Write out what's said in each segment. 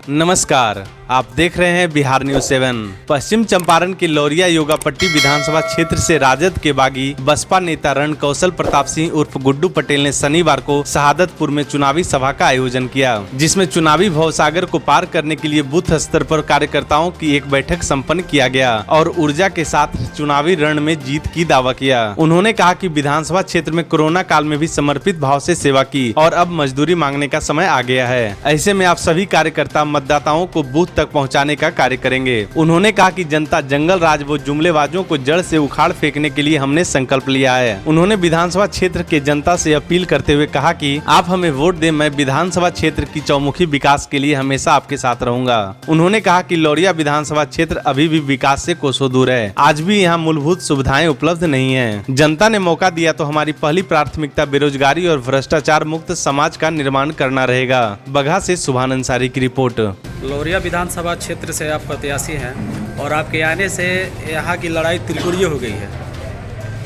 नमस्कार, आप देख रहे हैं बिहार न्यूज 7। पश्चिम चंपारण के लौरिया योगापट्टी विधानसभा क्षेत्र से राजद के बागी बसपा नेता रणकौशल प्रताप सिंह उर्फ गुड्डू पटेल ने शनिवार को शहादतपुर में चुनावी सभा का आयोजन किया, जिसमें चुनावी भवसागर को पार करने के लिए बूथ स्तर पर कार्यकर्ताओं की एक बैठक संपन्न किया गया और ऊर्जा के साथ चुनावी रण में जीत की दावा किया। उन्होंने कहा कि विधानसभा क्षेत्र में कोरोना काल में भी समर्पित भाव से सेवा की और अब मजदूरी मांगने का समय आ गया है। ऐसे में आप सभी कार्यकर्ता मतदाताओं को बूथ तक पहुंचाने का कार्य करेंगे। उन्होंने कहा कि जनता जंगल राज व जुमलेबाजों को जड़ से उखाड़ फेंकने के लिए हमने संकल्प लिया है। उन्होंने विधानसभा क्षेत्र के जनता से अपील करते हुए कहा कि आप हमें वोट दें, मैं विधानसभा क्षेत्र की चौमुखी विकास के लिए हमेशा आपके साथ रहूंगा। उन्होंने कहा कि लौरिया विधानसभा क्षेत्र अभी भी विकास से कोसों दूर है। आज भी यहाँ मूलभूत सुविधाएं उपलब्ध नहीं है। जनता ने मौका दिया तो हमारी पहली प्राथमिकता बेरोजगारी और भ्रष्टाचार मुक्त समाज का निर्माण करना रहेगा। बगहा से सुभान अंसारी की रिपोर्ट। लौरिया विधानसभा क्षेत्र से आप प्रत्याशी हैं और आपके आने से यहाँ की लड़ाई त्रिकोणीय हो गई है,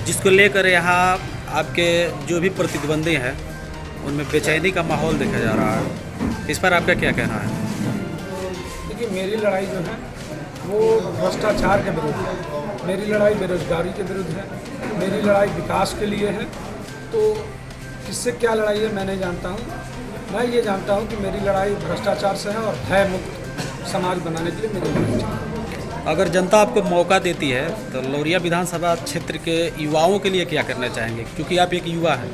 जिसको लेकर यहाँ आपके जो भी प्रतिद्वंदी हैं उनमें बेचैनी का माहौल देखा जा रहा है। इस पर आपका क्या कहना है? देखिए, मेरी लड़ाई जो है वो भ्रष्टाचार के विरुद्ध है, मेरी लड़ाई बेरोजगारी के विरुद्ध है, मेरी लड़ाई विकास के लिए है। तो किससे क्या लड़ाई है मैं नहीं जानता हूँ। मैं ये जानता हूँ कि मेरी लड़ाई भ्रष्टाचार से है और भय मुक्त समाज बनाने के लिए मेरी लड़ाई है। अगर जनता आपको मौका देती है तो लौरिया विधानसभा क्षेत्र के युवाओं के लिए क्या करना चाहेंगे, क्योंकि आप एक युवा हैं?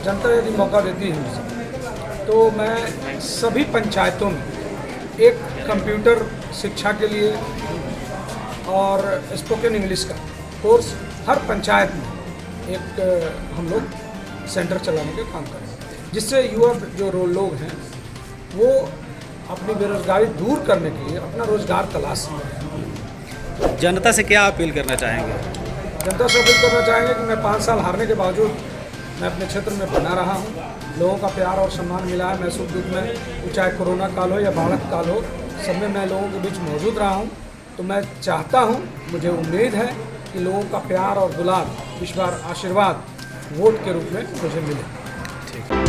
जनता यदि मौका देती है मुझे तो मैं सभी पंचायतों में एक कंप्यूटर शिक्षा के लिए और स्पोकन इंग्लिश का कोर्स हर पंचायत में एक हम लोग सेंटर चलाने के काम करें, जिससे युवा जो लोग हैं वो अपनी बेरोजगारी दूर करने के लिए अपना रोजगार तलाश सकें। जनता से क्या अपील करना चाहेंगे? जनता से अपील करना चाहेंगे कि मैं 5 साल हारने के बावजूद मैं अपने क्षेत्र में बना रहा हूँ। लोगों का प्यार और सम्मान मिला है। मैं सुख दुख में, चाहे कोरोना काल हो या बाढ़ काल हो, सब में मैं लोगों के बीच मौजूद रहा हूँ। तो मैं चाहता हूँ, मुझे उम्मीद है कि लोगों का प्यार और दुलार, इस बार आशीर्वाद वोट के रूप में मुझे मिले। ठीक है।